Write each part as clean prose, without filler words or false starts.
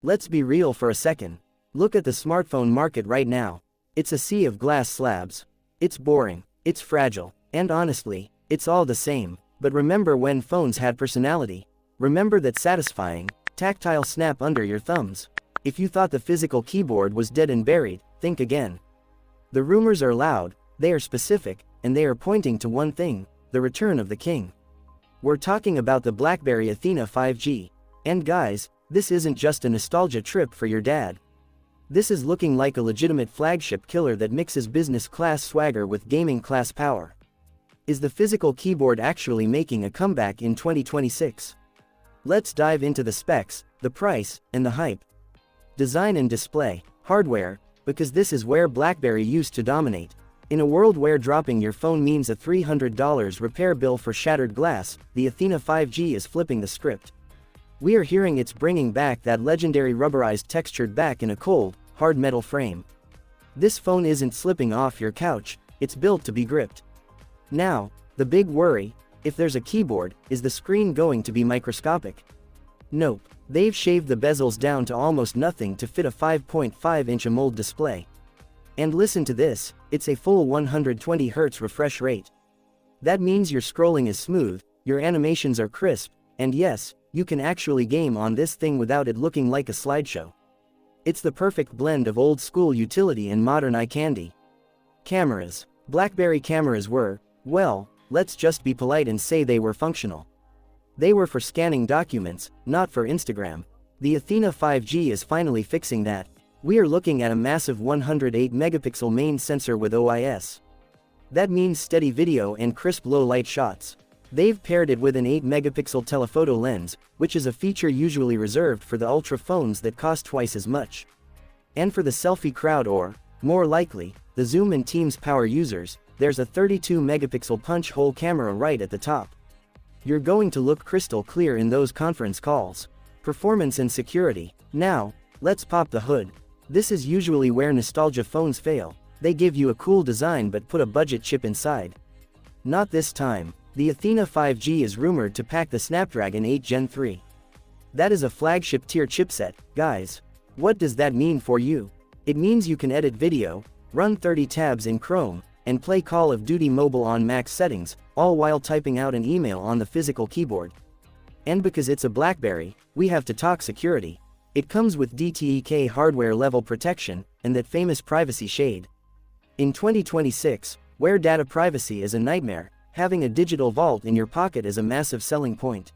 Let's be real for a second. Look at the smartphone market right now. It's a sea of glass slabs. It's boring, it's fragile, and honestly, it's all the same. But remember when phones had personality. Remember that satisfying, tactile snap under your thumbs. If you thought the physical keyboard was dead and buried, think again. The rumors are loud, they are specific, and they are pointing to one thing: the return of the king. We're talking about the BlackBerry Athena 5G. And guys, this isn't just a nostalgia trip for your dad. This is looking like a legitimate flagship killer that mixes business class swagger with gaming class power. Is the physical keyboard actually making a comeback in 2026? Let's dive into the specs, the price, and the hype. Design and display, hardware, because this is where BlackBerry used to dominate. In a world where dropping your phone means a $300 repair bill for shattered glass, the Athena 5G is flipping the script. We are hearing it's bringing back that legendary rubberized textured back in a cold, hard metal frame. This phone isn't slipping off your couch, it's built to be gripped. Now, the big worry: if there's a keyboard, is the screen going to be microscopic? Nope, they've shaved the bezels down to almost nothing to fit a 5.5-inch AMOLED display. And listen to this, it's a full 120Hz refresh rate. That means your scrolling is smooth, your animations are crisp, and yes, you can actually game on this thing without it looking like a slideshow. It's the perfect blend of old-school utility and modern eye candy. Cameras. BlackBerry cameras were, well, let's just be polite and say they were functional. They were for scanning documents, not for Instagram. The Athena 5G is finally fixing that. We are looking at a massive 108-megapixel main sensor with OIS. That means steady video and crisp low-light shots. They've paired it with an 8-megapixel telephoto lens, which is a feature usually reserved for the ultra phones that cost twice as much. And for the selfie crowd, or, more likely, the Zoom and Teams power users, there's a 32-megapixel punch-hole camera right at the top. You're going to look crystal clear in those conference calls. Performance and security. Now, let's pop the hood. This is usually where nostalgia phones fail. They give you a cool design but put a budget chip inside. Not this time. The Athena 5G is rumored to pack the Snapdragon 8 Gen 3. That is a flagship tier chipset, guys. What does that mean for you? It means you can edit video, run 30 tabs in Chrome, and play Call of Duty Mobile on max settings, all while typing out an email on the physical keyboard. And because it's a BlackBerry, we have to talk security. It comes with DTEK hardware level protection, and that famous privacy shade. In 2026, where data privacy is a nightmare, having a digital vault in your pocket is a massive selling point.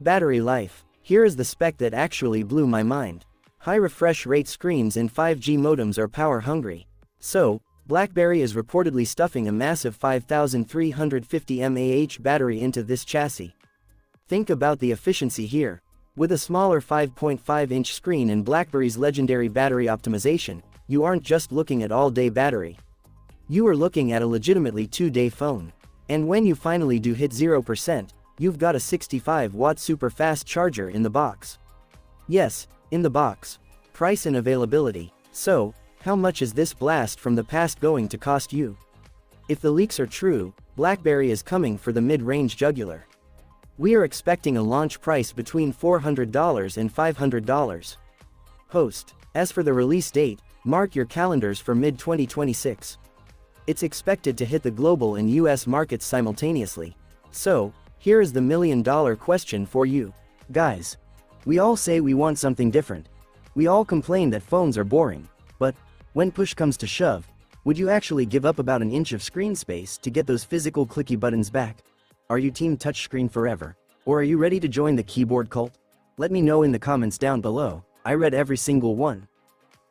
Battery life. Here is the spec that actually blew my mind. High refresh rate screens and 5G modems are power hungry. So, BlackBerry is reportedly stuffing a massive 5350 mAh battery into this chassis. Think about the efficiency here. With a smaller 5.5-inch screen and BlackBerry's legendary battery optimization, you aren't just looking at all-day battery. You are looking at a legitimately 2-day phone. And when you finally do hit 0%, you've got a 65-watt super fast charger in the box. Yes, in the box. Price and availability. So, how much is this blast from the past going to cost you? If the leaks are true, BlackBerry is coming for the mid-range jugular. We are expecting a launch price between $400 and $500. Host. As for the release date, mark your calendars for mid-2026. It's expected to hit the global and US markets simultaneously. So, here is the million-dollar question for you. Guys, we all say we want something different. We all complain that phones are boring. But, when push comes to shove, would you actually give up about an inch of screen space to get those physical clicky buttons back? Are you team touchscreen forever? Or are you ready to join the keyboard cult? Let me know in the comments down below. I read every single one.